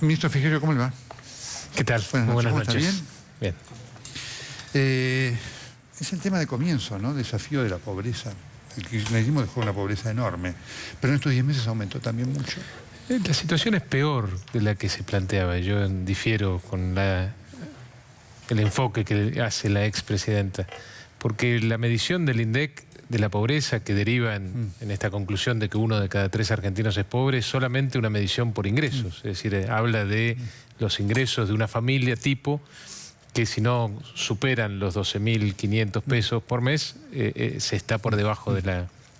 Ministro Frigerio, ¿cómo le va? ¿Qué tal? Buenas noches. ¿Está bien? Bien. Es el tema de comienzo, ¿no? Desafío de la pobreza. El kirchnerismo dejó una pobreza enorme, pero en estos 10 meses aumentó también mucho. La situación es peor de la que se planteaba. Yo difiero con el enfoque que hace la expresidenta, porque la medición del INDEC de la pobreza que deriva en esta conclusión de que 1 de cada 3 argentinos es pobre es solamente una medición por ingresos. Es decir, habla de los ingresos de una familia tipo que si no superan los 12.500 pesos por mes, se está por debajo de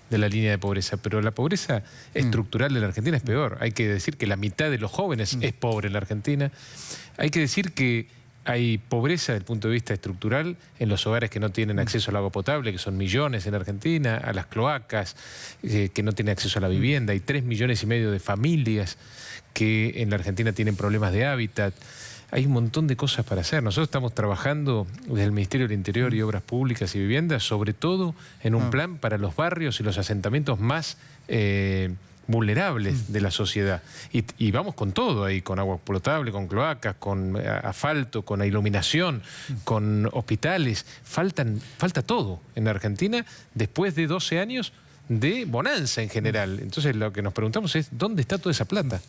la línea de pobreza. Pero la pobreza estructural de la Argentina es peor. Hay que decir que la mitad de los jóvenes es pobre en la Argentina. Hay que decir que hay pobreza desde el punto de vista estructural en los hogares que no tienen acceso al agua potable, que son millones en Argentina, a las cloacas, que no tienen acceso a la vivienda. Hay 3,5 millones de familias que en la Argentina tienen problemas de hábitat. Hay un montón de cosas para hacer. Nosotros estamos trabajando desde el Ministerio del Interior y Obras Públicas y Viviendas, sobre todo en un plan para los barrios y los asentamientos más vulnerables de la sociedad. Y vamos con todo ahí, con agua potable, con cloacas, con asfalto, con iluminación, con hospitales. Falta todo en Argentina después de 12 años de bonanza en general. Entonces lo que nos preguntamos es, ¿dónde está toda esa plata?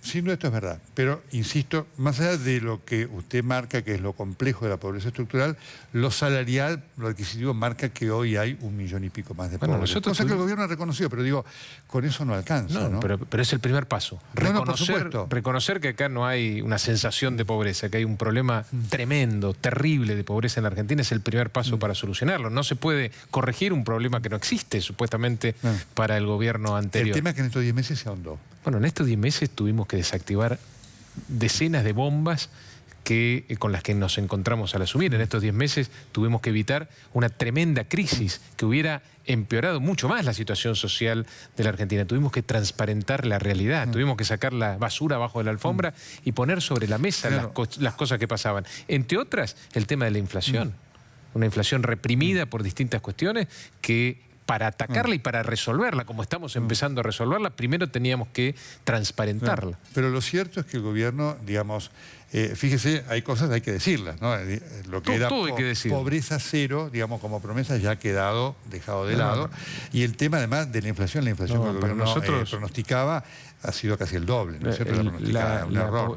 Sin duda esto es verdad, pero insisto, más allá de lo que usted marca, que es lo complejo de la pobreza estructural, lo salarial, lo adquisitivo marca que hoy hay 1 millón y pico más de pobres. Cosa que el gobierno ha reconocido, pero digo, con eso no alcanza, ¿no? Pero es el primer paso. Reconocer que acá no hay una sensación de pobreza, que hay un problema tremendo, terrible de pobreza en la Argentina, es el primer paso para solucionarlo. No se puede corregir un problema que no existe, supuestamente, para el gobierno anterior. El tema es que en estos 10 meses se ahondó. Bueno, en estos 10 meses tuvimos que desactivar decenas de bombas con las que nos encontramos al asumir. En estos 10 meses tuvimos que evitar una tremenda crisis que hubiera empeorado mucho más la situación social de la Argentina. Tuvimos que transparentar la realidad, tuvimos que sacar la basura abajo de la alfombra y poner sobre la mesa las cosas que pasaban. Entre otras, el tema de la inflación. Una inflación reprimida por distintas cuestiones que para atacarla y para resolverla, como estamos empezando a resolverla, primero teníamos que transparentarla. Pero lo cierto es que el gobierno, digamos, fíjese, hay cosas, hay que decirlas, ¿no? Lo que era pobreza cero, digamos, como promesa, ya ha quedado dejado de lado. Y el tema, además, de la inflación que el gobierno pronosticaba ha sido casi el doble, ¿no es cierto?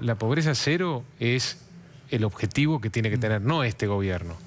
La pobreza cero es el objetivo que tiene que tener, no este gobierno.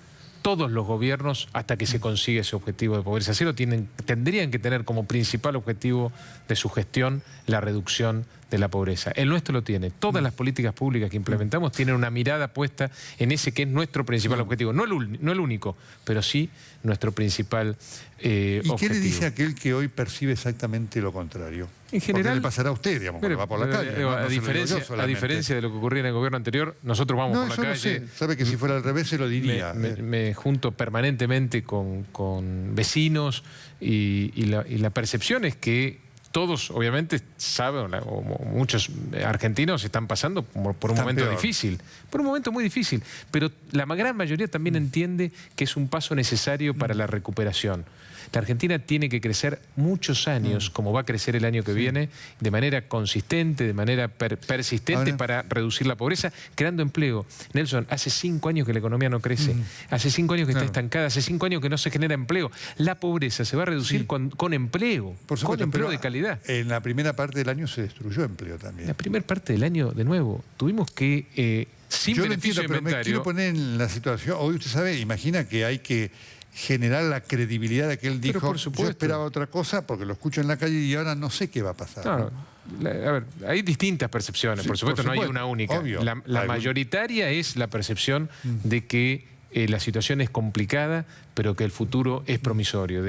Todos los gobiernos, hasta que se consigue ese objetivo de pobreza cero, tendrían que tener como principal objetivo de su gestión la reducción de la pobreza. El nuestro lo tiene. Todas las políticas públicas que implementamos tienen una mirada puesta en ese que es nuestro principal objetivo. No el único, pero sí nuestro principal objetivo. ¿Y qué le dice a aquel que hoy percibe exactamente lo contrario? En general, ¿qué le pasará a usted, digamos, cuando va por la calle? A diferencia de lo que ocurría en el gobierno anterior, nosotros vamos por la calle. No sé. Sabe que si fuera al revés se lo diría. Me junto permanentemente con vecinos y la percepción es que todos, obviamente, saben, o muchos argentinos están pasando por un momento difícil, por un momento muy difícil, pero la gran mayoría también entiende que es un paso necesario para la recuperación. La Argentina tiene que crecer muchos años, como va a crecer el año que viene, de manera consistente, de manera persistente para reducir la pobreza, creando empleo. Nelson, hace 5 años que la economía no crece, hace 5 años que está estancada, hace 5 años que no se genera empleo. La pobreza se va a reducir con empleo, por supuesto, con empleo de calidad. En la primera parte del año se destruyó empleo también. La primera parte del año, de nuevo, tuvimos que, sin beneficio de inventario... Pero me quiero poner en la situación, hoy usted sabe, imagina que hay que generar la credibilidad de que él dijo, yo esperaba otra cosa porque lo escucho en la calle y ahora no sé qué va a pasar. No, a ver, hay distintas percepciones, por supuesto, no hay una única. Obvio, la mayoritaria es la percepción de que la situación es complicada, pero que el futuro es promisorio.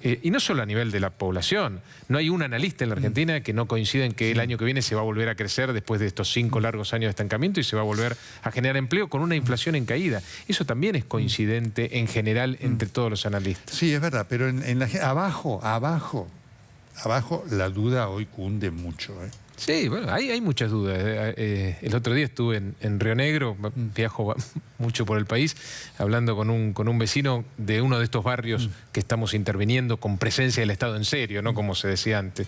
Y no solo a nivel de la población. No hay un analista en la Argentina que no coincida en que el año que viene se va a volver a crecer después de estos 5 largos años de estancamiento y se va a volver a generar empleo con una inflación en caída. Eso también es coincidente en general entre todos los analistas. Sí, es verdad, pero abajo la duda hoy cunde mucho, ¿eh? Sí, bueno, hay muchas dudas. El otro día estuve en Río Negro, viajo mucho por el país, hablando con un vecino de uno de estos barrios que estamos interviniendo con presencia del Estado en serio, ¿no? Como se decía antes.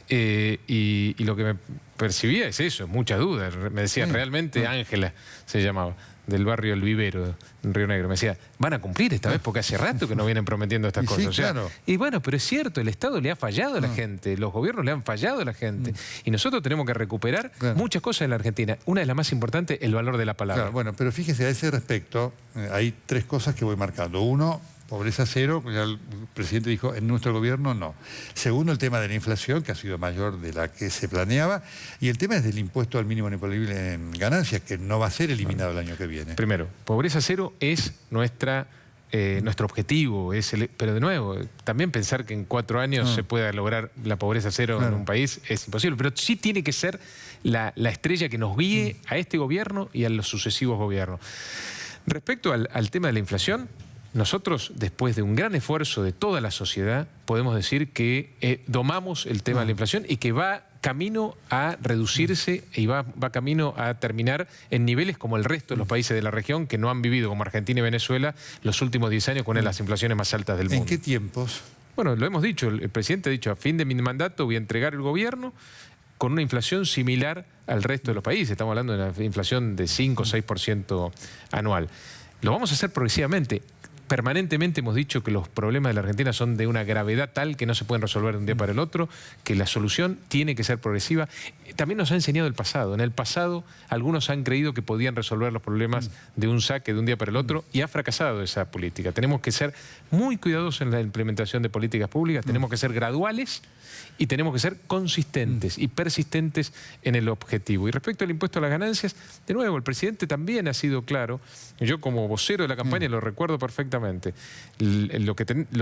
Y lo que me percibía es eso, muchas dudas. Me decía, realmente Ángela se llamaba, del barrio El Vivero, en Río Negro. Me decía, van a cumplir esta vez porque hace rato que nos vienen prometiendo estas cosas. Sí, o sea, claro. Y bueno, pero es cierto, el Estado le ha fallado a la gente, los gobiernos le han fallado a la gente. Y nosotros tenemos que recuperar muchas cosas en la Argentina. Una de las más importantes, el valor de la palabra. Claro, bueno, pero fíjese, a ese respecto, hay 3 cosas que voy marcando. Uno, pobreza cero, ya el presidente dijo, en nuestro gobierno no. Segundo, el tema de la inflación, que ha sido mayor de la que se planeaba. Y el tema es del impuesto al mínimo imponible en ganancias, que no va a ser eliminado el año que viene. Primero, pobreza cero es nuestro objetivo, pero de nuevo, también pensar que en 4 años se pueda lograr la pobreza cero en un país es imposible, pero sí tiene que ser la estrella que nos guíe a este gobierno y a los sucesivos gobiernos. Respecto al tema de la inflación, nosotros, después de un gran esfuerzo de toda la sociedad, podemos decir que domamos el tema de la inflación y que va camino a reducirse y va camino a terminar en niveles como el resto de los países de la región que no han vivido, como Argentina y Venezuela, los últimos 10 años con las inflaciones más altas del mundo. ¿En qué tiempos? Bueno, lo hemos dicho, el presidente ha dicho, a fin de mi mandato voy a entregar el gobierno con una inflación similar al resto de los países. Estamos hablando de una inflación de 5 o 6% anual. Lo vamos a hacer progresivamente. Permanentemente hemos dicho que los problemas de la Argentina son de una gravedad tal que no se pueden resolver de un día para el otro, que la solución tiene que ser progresiva. También nos ha enseñado el pasado. En el pasado algunos han creído que podían resolver los problemas de un saque de un día para el otro y ha fracasado esa política. Tenemos que ser muy cuidadosos en la implementación de políticas públicas, tenemos que ser graduales y tenemos que ser consistentes y persistentes en el objetivo. Y respecto al impuesto a las ganancias, de nuevo, el presidente también ha sido claro. Yo como vocero de la campaña lo recuerdo perfectamente. Lo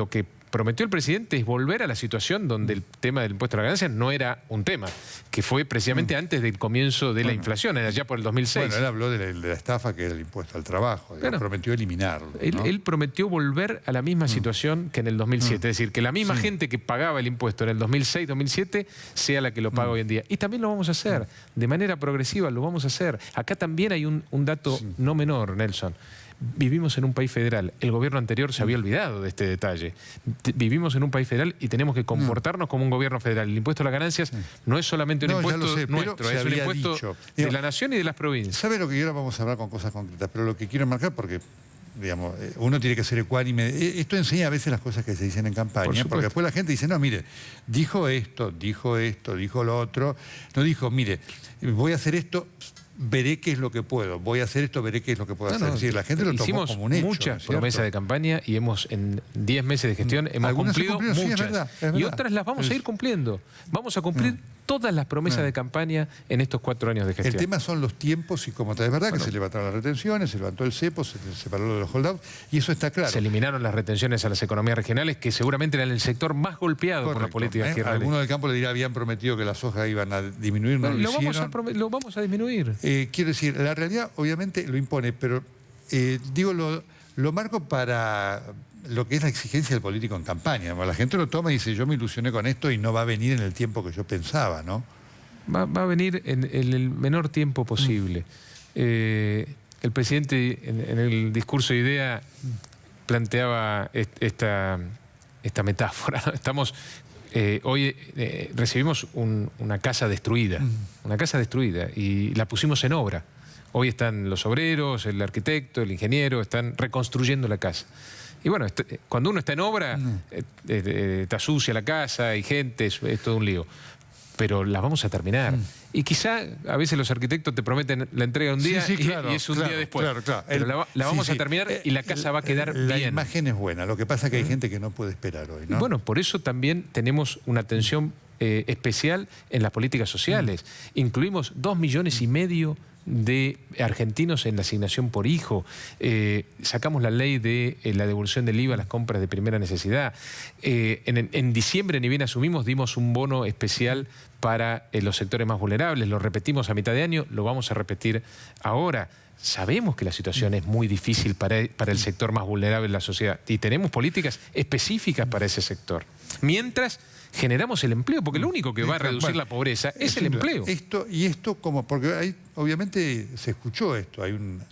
que prometió el presidente es volver a la situación donde el tema del impuesto a las ganancias no era un tema, que fue precisamente antes del comienzo de la inflación, allá por el 2006. Bueno, él habló de la estafa que era el impuesto al trabajo, prometió eliminarlo, ¿no? Él prometió volver a la misma situación que en el 2007, es decir, que la misma gente que pagaba el impuesto en el 2006-2007 sea la que lo paga hoy en día. Y también lo vamos a hacer, de manera progresiva lo vamos a hacer. Acá también hay un dato no menor, Nelson. Vivimos en un país federal. El gobierno anterior se había olvidado de este detalle. Vivimos en un país federal y tenemos que comportarnos como un gobierno federal. El impuesto a las ganancias no es solamente un impuesto nuestro, es un impuesto de la nación y de las provincias. ¿Sabe lo que quiero? Vamos a hablar con cosas concretas, pero lo que quiero marcar, porque digamos, uno tiene que ser ecuánime. Esto enseña a veces las cosas que se dicen en campaña, porque después la gente dice, no, mire, dijo esto, dijo lo otro. No dijo, mire, voy a hacer esto, veré qué es lo que puedo. Voy a hacer esto, veré qué es lo que puedo hacer. Es decir, la gente lo tomó como un hecho. Hicimos muchas promesas de campaña y en 10 meses de gestión hemos cumplido muchas. Sí, es verdad. Y otras las vamos a ir cumpliendo. Vamos a cumplir todas las promesas de campaña en estos 4 años de gestión. El tema son los tiempos y como tal. Es verdad que se levantaron las retenciones, se levantó el cepo, se separó lo de los holdouts y eso está claro. Se eliminaron las retenciones a las economías regionales que seguramente eran el sector más golpeado por la política izquierda. Algunos del campo le dirán, habían prometido que las sojas iban a disminuir, no lo hicieron. Lo vamos a disminuir. Quiero decir, la realidad obviamente lo impone, pero digo, lo marco para lo que es la exigencia del político en campaña. La gente lo toma y dice, yo me ilusioné con esto y no va a venir en el tiempo que yo pensaba, ¿no? Va a venir en el menor tiempo posible. El presidente en el discurso de idea planteaba esta metáfora. Estamos... hoy recibimos una casa destruida, y la pusimos en obra. Hoy están los obreros, el arquitecto, el ingeniero, están reconstruyendo la casa. Y bueno, cuando uno está en obra, está sucia la casa, hay gente, es todo un lío. Pero la vamos a terminar. Y quizá a veces los arquitectos te prometen la entrega un día y es un día después. Claro. Pero la vamos a terminar y la casa va a quedar bien. La imagen es buena, lo que pasa es que hay gente que no puede esperar hoy, ¿no? Y bueno, por eso también tenemos una atención especial en las políticas sociales. Incluimos 2,5 millones de argentinos en la asignación por hijo. Sacamos la ley de la devolución del IVA a las compras de primera necesidad. En diciembre, ni bien asumimos, dimos un bono especial para los sectores más vulnerables. Lo repetimos a mitad de año, lo vamos a repetir ahora. Sabemos que la situación es muy difícil para el sector más vulnerable de la sociedad y tenemos políticas específicas para ese sector. Mientras generamos el empleo, porque lo único que va a reducir la pobreza es el empleo. Porque obviamente se escuchó esto,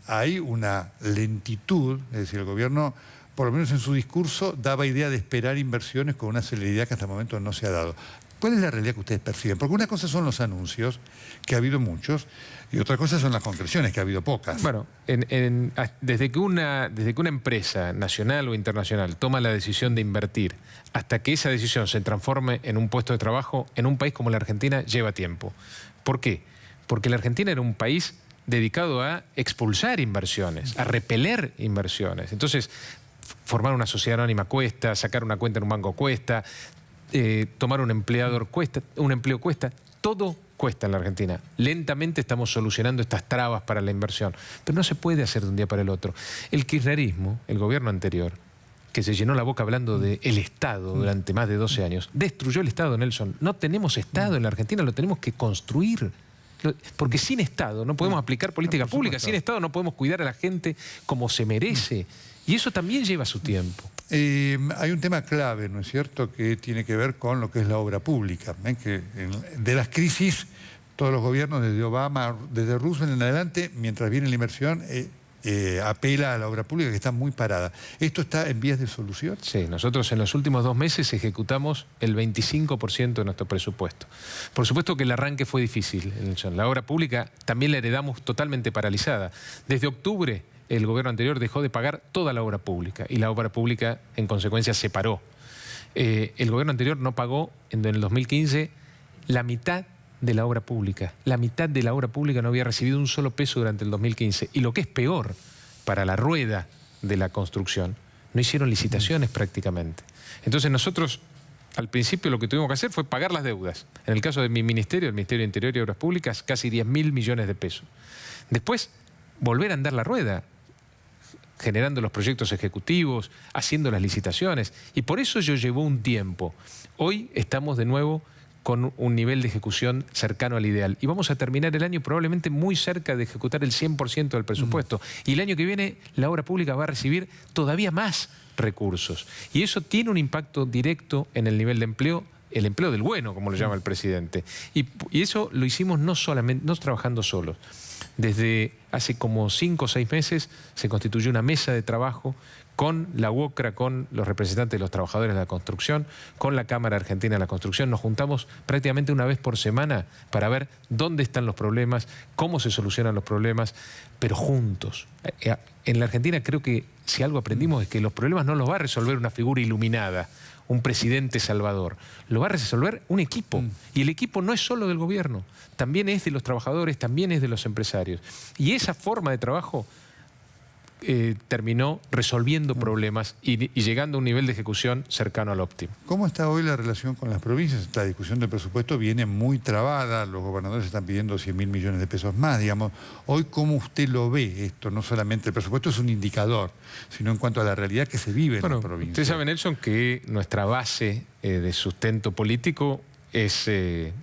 hay una lentitud, es decir, el gobierno, por lo menos en su discurso, daba idea de esperar inversiones con una celeridad que hasta el momento no se ha dado. ¿Cuál es la realidad que ustedes perciben? Porque una cosa son los anuncios, que ha habido muchos, y otra cosa son las concreciones, que ha habido pocas. Bueno, desde que una empresa nacional o internacional toma la decisión de invertir, hasta que esa decisión se transforme en un puesto de trabajo, en un país como la Argentina, lleva tiempo. ¿Por qué? Porque la Argentina era un país dedicado a expulsar inversiones, a repeler inversiones. Entonces, formar una sociedad anónima cuesta, sacar una cuenta en un banco cuesta, tomar un empleo cuesta, todo cuesta en la Argentina. Lentamente estamos solucionando estas trabas para la inversión, pero no se puede hacer de un día para el otro. El kirchnerismo, el gobierno anterior, que se llenó la boca hablando del Estado durante más de 12 años, destruyó el Estado, Nelson. No tenemos Estado en la Argentina, lo tenemos que construir. Porque sin Estado no podemos aplicar política pública, sin Estado no podemos cuidar a la gente como se merece. Y eso también lleva su tiempo. Hay un tema clave, ¿no es cierto?, que tiene que ver con lo que es la obra pública. Que de las crisis, todos los gobiernos, desde Obama, desde Roosevelt en adelante, mientras viene la inversión, apela a la obra pública que está muy parada. ¿Esto está en vías de solución? Sí, nosotros en los últimos 2 meses ejecutamos el 25% de nuestro presupuesto. Por supuesto que el arranque fue difícil. La obra pública también la heredamos totalmente paralizada. Desde octubre el gobierno anterior dejó de pagar toda la obra pública y la obra pública en consecuencia se paró. El gobierno anterior no pagó en el 2015 la mitad de la obra pública. La mitad de la obra pública no había recibido un solo peso durante el 2015. Y lo que es peor, para la rueda de la construcción, no hicieron licitaciones prácticamente. Entonces nosotros, al principio, lo que tuvimos que hacer fue pagar las deudas. En el caso de mi ministerio, el Ministerio de Interior y Obras Públicas, casi 10.000 millones de pesos. Después, volver a andar la rueda, generando los proyectos ejecutivos, haciendo las licitaciones. Y por eso llevó un tiempo. Hoy estamos de nuevo con un nivel de ejecución cercano al ideal. Y vamos a terminar el año probablemente muy cerca de ejecutar el 100% del presupuesto. Y el año que viene la obra pública va a recibir todavía más recursos. Y eso tiene un impacto directo en el nivel de empleo, el empleo del bueno, como lo llama el presidente. Y eso lo hicimos no trabajando solos. Desde hace como 5 o 6 meses se constituyó una mesa de trabajo con la UOCRA, con los representantes de los trabajadores de la construcción, con la Cámara Argentina de la Construcción. Nos juntamos prácticamente una vez por semana para ver dónde están los problemas, cómo se solucionan los problemas, pero juntos. En la Argentina creo que si algo aprendimos es que los problemas no los va a resolver una figura iluminada, un presidente salvador. Lo va a resolver un equipo. Y el equipo no es solo del gobierno, también es de los trabajadores, también es de los empresarios. Y esa forma de trabajo terminó resolviendo problemas y llegando a un nivel de ejecución cercano al óptimo. ¿Cómo está hoy la relación con las provincias? La discusión del presupuesto viene muy trabada, los gobernadores están pidiendo 100.000 millones de pesos más, digamos. Hoy, ¿cómo usted lo ve esto? No solamente el presupuesto es un indicador, sino en cuanto a la realidad que se vive en las provincias. Usted sabe, Nelson, que nuestra base de sustento político es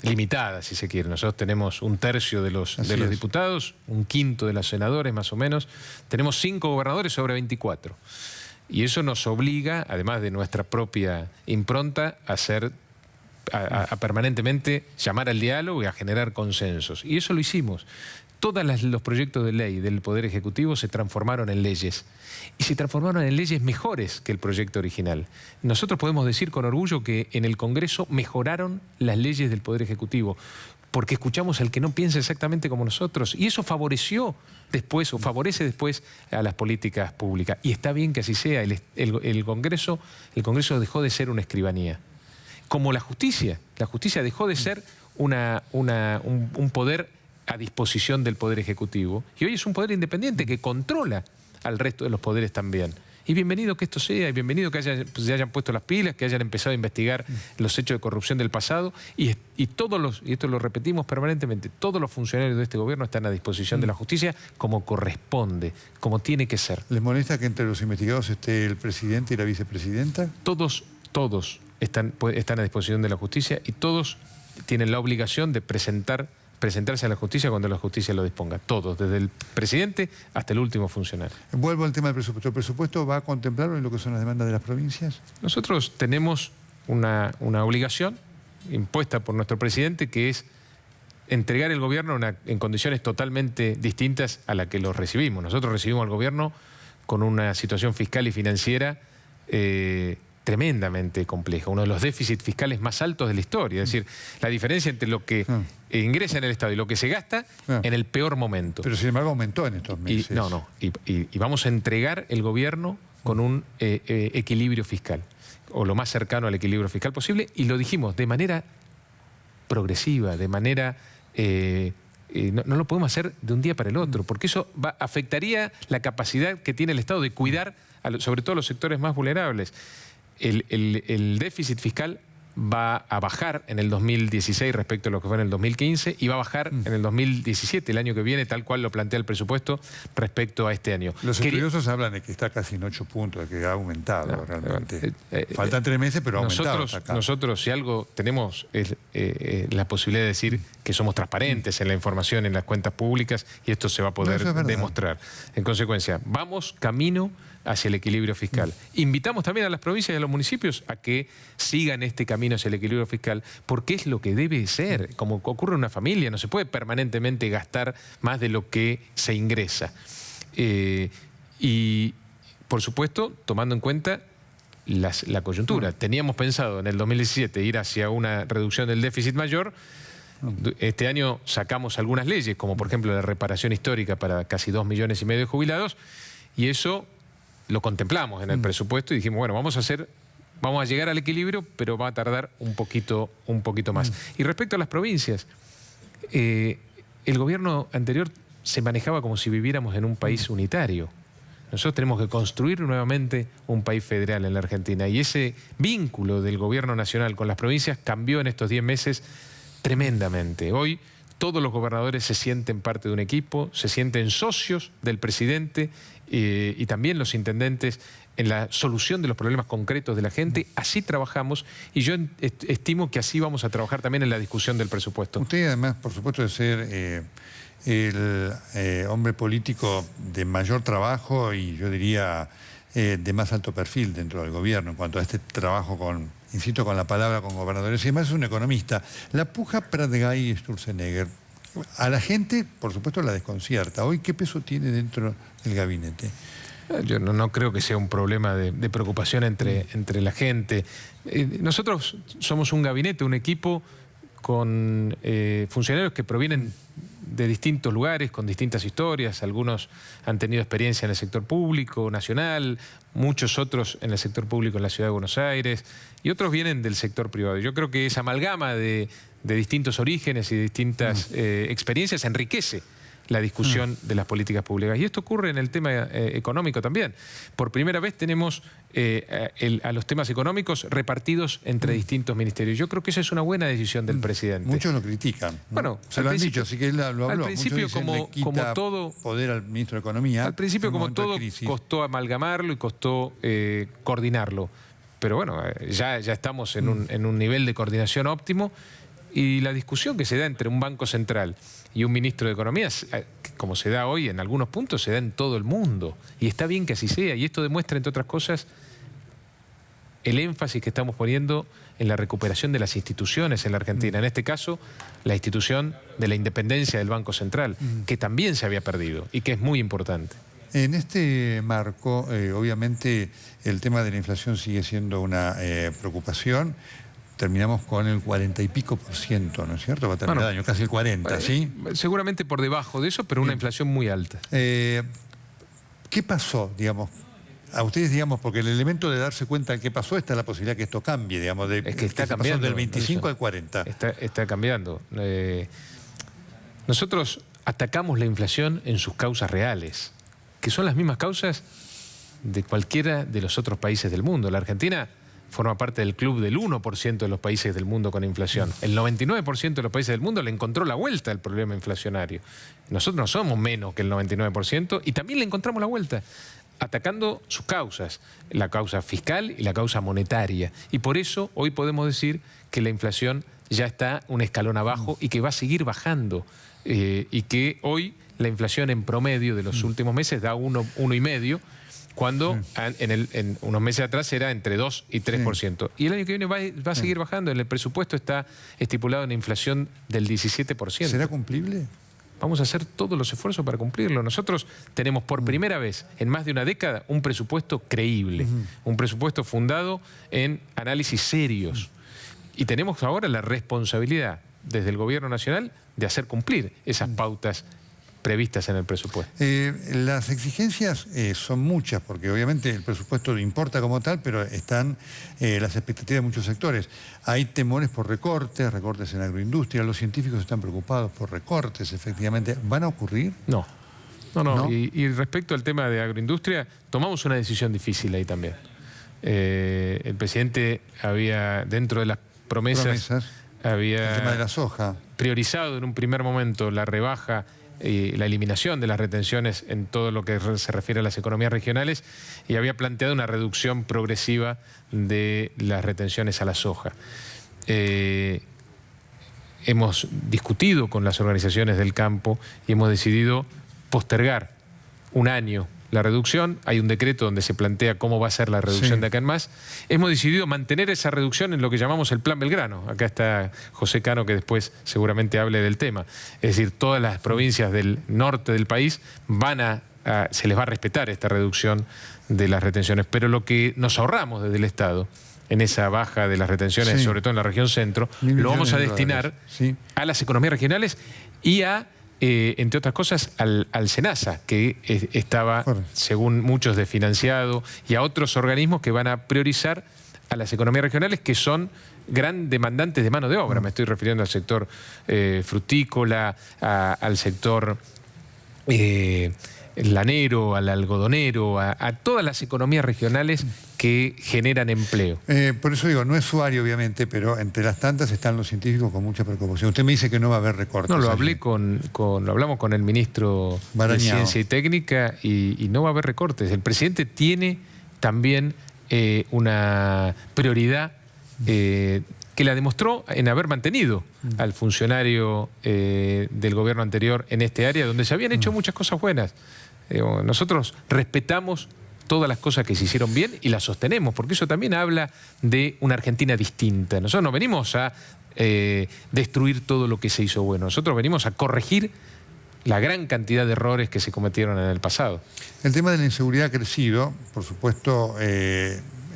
limitada, si se quiere. Nosotros tenemos 1/3 de los diputados, 1/5 de los senadores, más o menos. Tenemos 5 gobernadores sobre 24. Y eso nos obliga, además de nuestra propia impronta, a permanentemente llamar al diálogo y a generar consensos. Y eso lo hicimos. Todos los proyectos de ley del Poder Ejecutivo se transformaron en leyes. Y se transformaron en leyes mejores que el proyecto original. Nosotros podemos decir con orgullo que en el Congreso mejoraron las leyes del Poder Ejecutivo, porque escuchamos al que no piensa exactamente como nosotros. Y eso favoreció después, o favorece después, a las políticas públicas. Y está bien que así sea. El Congreso dejó de ser una escribanía. Como la justicia dejó de ser un poder a disposición del Poder Ejecutivo. Y hoy es un poder independiente que controla al resto de los poderes también. Y bienvenido que esto sea, y bienvenido que se hayan puesto las pilas, que hayan empezado a investigar los hechos de corrupción del pasado, y esto lo repetimos permanentemente, todos los funcionarios de este gobierno están a disposición de la justicia como corresponde, como tiene que ser. ¿Les molesta que entre los investigados esté el presidente y la vicepresidenta? Todos están a disposición de la justicia y todos tienen la obligación de presentarse a la justicia cuando la justicia lo disponga. Todos, desde el presidente hasta el último funcionario. Vuelvo al tema del presupuesto. ¿El presupuesto va a contemplar lo que son las demandas de las provincias? Nosotros tenemos una obligación impuesta por nuestro presidente, que es entregar el gobierno en condiciones totalmente distintas a las que lo recibimos. Nosotros recibimos al gobierno con una situación fiscal y financiera tremendamente compleja, uno de los déficits fiscales más altos de la historia. Es decir, la diferencia entre lo que ingresa en el Estado y lo que se gasta en el peor momento. Pero sin embargo aumentó en estos meses. Y vamos a entregar el gobierno con un equilibrio fiscal, o lo más cercano al equilibrio fiscal posible, y lo dijimos de manera progresiva, de manera... no lo podemos hacer de un día para el otro, porque eso afectaría la capacidad que tiene el Estado de cuidar, sobre todo a los sectores más vulnerables. El déficit fiscal va a bajar en el 2016 respecto a lo que fue en el 2015 y va a bajar en el 2017, el año que viene, tal cual lo plantea el presupuesto respecto a este año. Los estudiosos hablan de que está casi en 8 puntos, de que ha aumentado realmente. Faltan 3 meses, pero ha aumentado. Nosotros, si algo tenemos, es la posibilidad de decir que somos transparentes en la información, en las cuentas públicas, y esto se va a poder demostrar. En consecuencia, vamos camino hacia el equilibrio fiscal. Invitamos también a las provincias y a los municipios a que sigan este camino hacia el equilibrio fiscal, porque es lo que debe ser, como ocurre en una familia. No se puede permanentemente gastar más de lo que se ingresa. Y, por supuesto, tomando en cuenta la coyuntura. Teníamos pensado en el 2017 ir hacia una reducción del déficit mayor. Este año sacamos algunas leyes, como por ejemplo la reparación histórica para casi 2,5 millones de jubilados, y eso lo contemplamos en el presupuesto y dijimos, bueno, vamos a llegar al equilibrio, pero va a tardar un poquito más. Y respecto a las provincias, el gobierno anterior se manejaba como si viviéramos en un país unitario. Nosotros tenemos que construir nuevamente un país federal en la Argentina, y ese vínculo del gobierno nacional con las provincias cambió en estos 10 meses tremendamente. Hoy todos los gobernadores se sienten parte de un equipo, se sienten socios del presidente, y también los intendentes en la solución de los problemas concretos de la gente. Así trabajamos, y yo estimo que así vamos a trabajar también en la discusión del presupuesto. Usted, además, por supuesto, de ser el hombre político de mayor trabajo y yo diría de más alto perfil dentro del gobierno en cuanto a este trabajo con, insisto con la palabra, con gobernadores, y además es un economista. La puja Prat-Gay y Sturzenegger, a la gente, por supuesto, la desconcierta. Hoy, ¿qué peso tiene dentro del gabinete? Yo no creo que sea un problema de preocupación entre la gente. Nosotros somos un gabinete, un equipo con funcionarios que provienen de distintos lugares, con distintas historias. Algunos han tenido experiencia en el sector público nacional, muchos otros en el sector público en la Ciudad de Buenos Aires, y otros vienen del sector privado. Yo creo que esa amalgama de distintos orígenes y distintas experiencias enriquece la discusión de las políticas públicas. Y esto ocurre en el tema económico también. Por primera vez tenemos a los temas económicos repartidos entre distintos ministerios. Yo creo que esa es una buena decisión del presidente. Muchos lo critican, ¿no? Bueno, se lo han dicho, así que él lo habló. Al principio, como todo poder al ministro de Economía. Al principio, como todo, costó amalgamarlo y costó coordinarlo. Pero bueno, ya estamos en un nivel de coordinación óptimo, y la discusión que se da entre un Banco Central y un ministro de Economía, como se da hoy en algunos puntos, se da en todo el mundo. Y está bien que así sea. Y esto demuestra, entre otras cosas, el énfasis que estamos poniendo en la recuperación de las instituciones en la Argentina. En este caso, la institución de la independencia del Banco Central, que también se había perdido y que es muy importante. En este marco, obviamente, el tema de la inflación sigue siendo una preocupación. Terminamos con el 40 y pico %, ¿no es cierto? Va a terminar el año, casi el 40, ¿sí? Seguramente por debajo de eso, pero una inflación muy alta. ¿Qué pasó, digamos? A ustedes, digamos, porque el elemento de darse cuenta de qué pasó, está la posibilidad que esto cambie, digamos, es que está cambiando, del 25 al 40. Está cambiando. Nosotros atacamos la inflación en sus causas reales, que son las mismas causas de cualquiera de los otros países del mundo. La Argentina forma parte del club del 1% de los países del mundo con inflación. El 99% de los países del mundo le encontró la vuelta al problema inflacionario. Nosotros no somos menos que el 99% y también le encontramos la vuelta, atacando sus causas, la causa fiscal y la causa monetaria. Y por eso hoy podemos decir que la inflación ya está un escalón abajo y que va a seguir bajando. Y que hoy la inflación en promedio de los últimos meses da 1,5%, cuando en unos meses atrás era entre 2 y 3%. Y el año que viene va a seguir bajando. En el presupuesto está estipulado una inflación del 17%. ¿Será cumplible? vamos a hacer todos los esfuerzos para cumplirlo. Nosotros tenemos por primera vez en más de una década un presupuesto creíble, un presupuesto fundado en análisis serios. Y tenemos ahora la responsabilidad desde el Gobierno Nacional de hacer cumplir esas pautas previstas en el presupuesto. Las exigencias son muchas, porque obviamente el presupuesto importa como tal, pero están las expectativas de muchos sectores. Hay temores por recortes en agroindustria, los científicos están preocupados por recortes, efectivamente. ¿Van a ocurrir? No. Y respecto al tema de agroindustria, tomamos una decisión difícil ahí también. El presidente había, dentro de las promesas había el tema de la soja, priorizado en un primer momento la rebaja y la eliminación de las retenciones en todo lo que se refiere a las economías regionales, y había planteado una reducción progresiva de las retenciones a la soja. Hemos discutido con las organizaciones del campo y hemos decidido postergar un año la reducción. Hay un decreto donde se plantea cómo va a ser la reducción de acá en más. Hemos decidido mantener esa reducción en lo que llamamos el Plan Belgrano. Acá está José Cano, que después seguramente hable del tema. Es decir, todas las provincias del norte del país se les va a respetar esta reducción de las retenciones. Pero lo que nos ahorramos desde el Estado en esa baja de las retenciones, sobre todo en la región centro, lo vamos a destinar a las economías regionales y a entre otras cosas, al SENASA, que estaba, según muchos, desfinanciado, y a otros organismos que van a priorizar a las economías regionales, que son gran demandantes de mano de obra. Me estoy refiriendo al sector frutícola, al sector lanero, al algodonero, a todas las economías regionales que generan empleo. Por eso digo, no es su área obviamente, pero entre las tantas están los científicos con mucha preocupación. Usted me dice que no va a haber recortes. No, lo hablamos con el ministro de Ciencia y Técnica y no va a haber recortes. El presidente tiene también una prioridad que la demostró en haber mantenido al funcionario del gobierno anterior en este área, donde se habían hecho muchas cosas buenas. Nosotros respetamos todas las cosas que se hicieron bien y las sostenemos, porque eso también habla de una Argentina distinta. Nosotros no venimos a destruir todo lo que se hizo bueno, nosotros venimos a corregir la gran cantidad de errores que se cometieron en el pasado. El tema de la inseguridad ha crecido, por supuesto.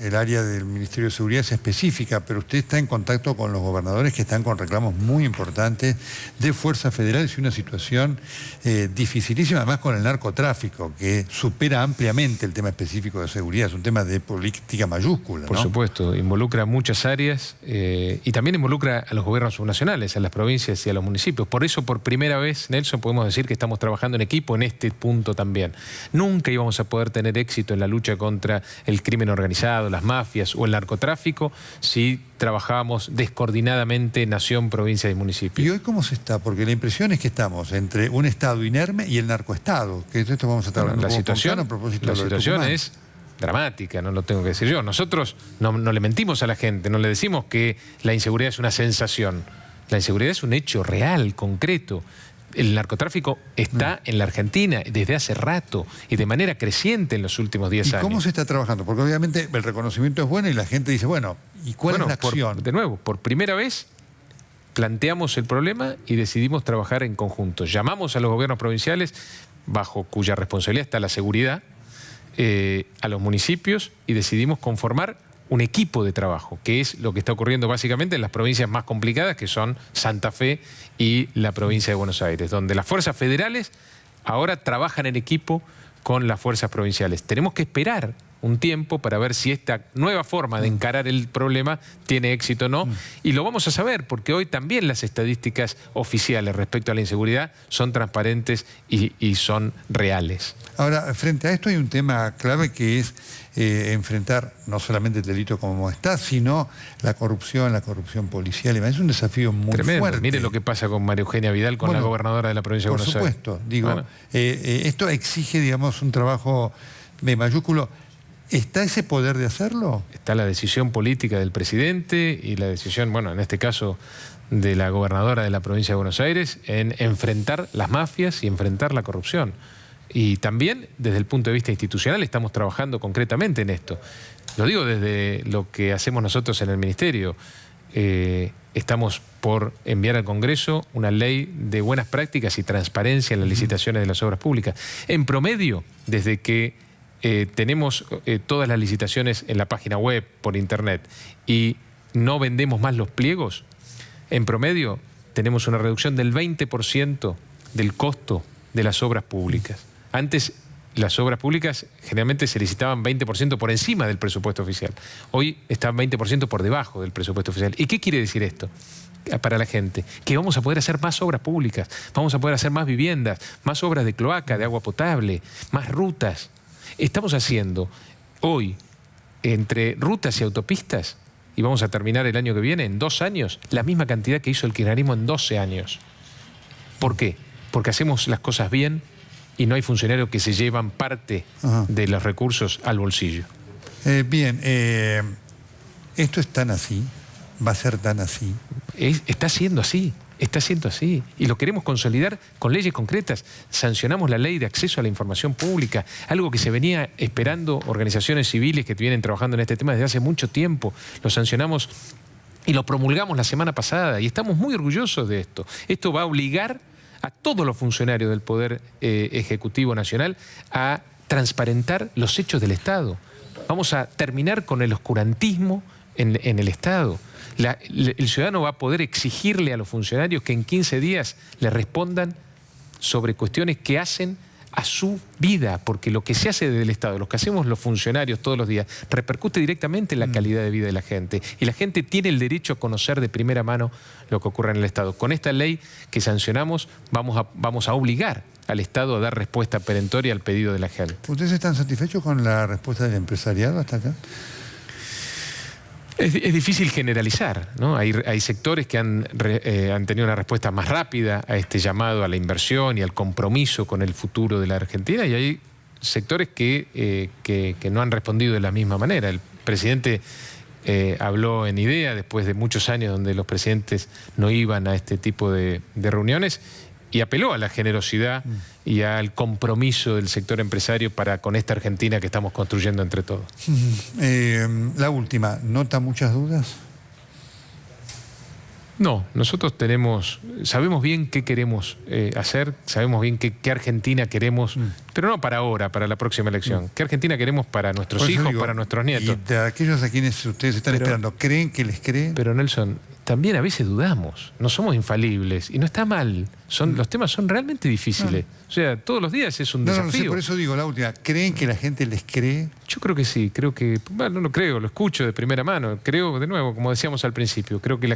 El área del Ministerio de Seguridad es específica, pero usted está en contacto con los gobernadores que están con reclamos muy importantes de fuerzas federales y una situación dificilísima, además con el narcotráfico, que supera ampliamente el tema específico de seguridad. Es un tema de política mayúscula, ¿no? Por supuesto, involucra muchas áreas y también involucra a los gobiernos subnacionales, a las provincias y a los municipios. Por eso, por primera vez, Nelson, podemos decir que estamos trabajando en equipo en este punto también. Nunca íbamos a poder tener éxito en la lucha contra el crimen organizado, las mafias o el narcotráfico si trabajábamos descoordinadamente nación, provincia y municipio. ¿Y hoy cómo se está? Porque la impresión es que estamos entre un Estado inerme y el narcoestado. Que esto vamos a estar hablando la situación es dramática, no lo tengo que decir yo. Nosotros no le mentimos a la gente, no le decimos que la inseguridad es una sensación. La inseguridad es un hecho real, concreto. El narcotráfico está en la Argentina desde hace rato y de manera creciente en los últimos 10 años. ¿Y cómo se está trabajando? Porque obviamente el reconocimiento es bueno y la gente dice, bueno, ¿y cuál es la acción? De nuevo, por primera vez planteamos el problema y decidimos trabajar en conjunto. Llamamos a los gobiernos provinciales, bajo cuya responsabilidad está la seguridad, a los municipios, y decidimos conformar un equipo de trabajo, que es lo que está ocurriendo básicamente en las provincias más complicadas, que son Santa Fe y la provincia de Buenos Aires, donde las fuerzas federales ahora trabajan en equipo con las fuerzas provinciales. Tenemos que esperar un tiempo para ver si esta nueva forma de encarar el problema tiene éxito o no, y lo vamos a saber porque hoy también las estadísticas oficiales respecto a la inseguridad son transparentes y son reales. Ahora, frente a esto hay un tema clave que es enfrentar no solamente el delito como está, sino la corrupción policial. Es un desafío muy fuerte. Mire lo que pasa con María Eugenia Vidal, con la gobernadora de la provincia de Buenos Aires. Por supuesto, digo, esto exige, digamos, un trabajo mayúsculo. ¿Está ese poder de hacerlo? Está la decisión política del presidente y la decisión, bueno, en este caso de la gobernadora de la provincia de Buenos Aires, en enfrentar las mafias y enfrentar la corrupción. Y también, desde el punto de vista institucional, estamos trabajando concretamente en esto. Lo digo desde lo que hacemos nosotros en el Ministerio. estamos por enviar al Congreso una ley de buenas prácticas y transparencia en las licitaciones de las obras públicas. En promedio, desde que tenemos todas las licitaciones en la página web, por internet, y no vendemos más los pliegos, en promedio tenemos una reducción del 20% del costo de las obras públicas. Antes, las obras públicas generalmente se licitaban 20% por encima del presupuesto oficial. Hoy están 20% por debajo del presupuesto oficial. ¿Y qué quiere decir esto para la gente? Que vamos a poder hacer más obras públicas, vamos a poder hacer más viviendas, más obras de cloaca, de agua potable, más rutas. Estamos haciendo hoy, entre rutas y autopistas, y vamos a terminar el año que viene, en 2 años, la misma cantidad que hizo el kirchnerismo en 12 años. ¿Por qué? Porque hacemos las cosas bien y no hay funcionarios que se llevan parte de los recursos al bolsillo. Esto es tan así, va a ser tan así. Está siendo así. Está siendo así y lo queremos consolidar con leyes concretas. Sancionamos la ley de acceso a la información pública, algo que se venía esperando organizaciones civiles que vienen trabajando en este tema desde hace mucho tiempo. Lo sancionamos y lo promulgamos la semana pasada y estamos muy orgullosos de esto. Esto va a obligar a todos los funcionarios del Poder Ejecutivo Nacional a transparentar los hechos del Estado. Vamos a terminar con el oscurantismo en el Estado. El ciudadano va a poder exigirle a los funcionarios que en 15 días le respondan sobre cuestiones que hacen a su vida, porque lo que se hace desde el Estado, lo que hacemos los funcionarios todos los días, repercute directamente en la calidad de vida de la gente. Y la gente tiene el derecho a conocer de primera mano lo que ocurre en el Estado. Con esta ley que sancionamos, vamos a obligar al Estado a dar respuesta perentoria al pedido de la gente. ¿Ustedes están satisfechos con la respuesta del empresariado hasta acá? Es difícil generalizar, ¿no? Hay sectores que han tenido una respuesta más rápida a este llamado a la inversión y al compromiso con el futuro de la Argentina, y hay sectores que no han respondido de la misma manera. El presidente habló en IDEA después de muchos años donde los presidentes no iban a este tipo de reuniones, y apeló a la generosidad y al compromiso del sector empresario para con esta Argentina que estamos construyendo entre todos. La última, ¿nota muchas dudas? No, nosotros sabemos bien qué queremos hacer, sabemos bien qué Argentina queremos, pero no para ahora, para la próxima elección. ¿Qué Argentina queremos para nuestros hijos, para nuestros nietos? Y de aquellos a quienes ustedes están esperando, ¿creen que les creen? Pero Nelson, también a veces dudamos, no somos infalibles y no está mal. Los temas son realmente difíciles. O sea, todos los días es un desafío. No sé, por eso digo la última. ¿Creen que la gente les cree? Yo creo que sí, bueno, no lo creo, lo escucho de primera mano. Creo, de nuevo, como decíamos al principio, creo que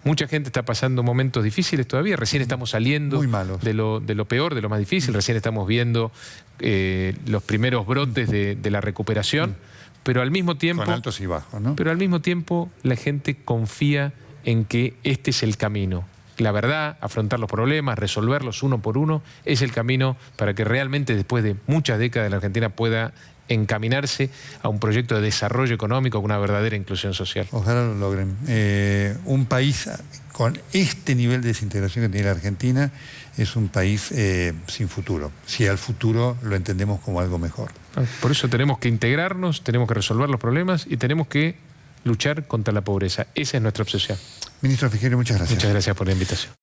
mucha gente está pasando momentos difíciles todavía. Recién estamos saliendo de lo peor, de lo más difícil. Recién estamos viendo los primeros brotes de la recuperación. Pero al mismo tiempo... Con altos y bajos, ¿no? Pero al mismo tiempo la gente confía en que este es el camino. La verdad, afrontar los problemas, resolverlos uno por uno, es el camino para que realmente después de muchas décadas la Argentina pueda encaminarse a un proyecto de desarrollo económico con una verdadera inclusión social. Ojalá lo logren. Un país con este nivel de desintegración que tiene la Argentina es un país sin futuro, si al futuro lo entendemos como algo mejor. Por eso tenemos que integrarnos, tenemos que resolver los problemas y tenemos que luchar contra la pobreza. Esa es nuestra obsesión. Ministro Frigerio, muchas gracias. Muchas gracias por la invitación.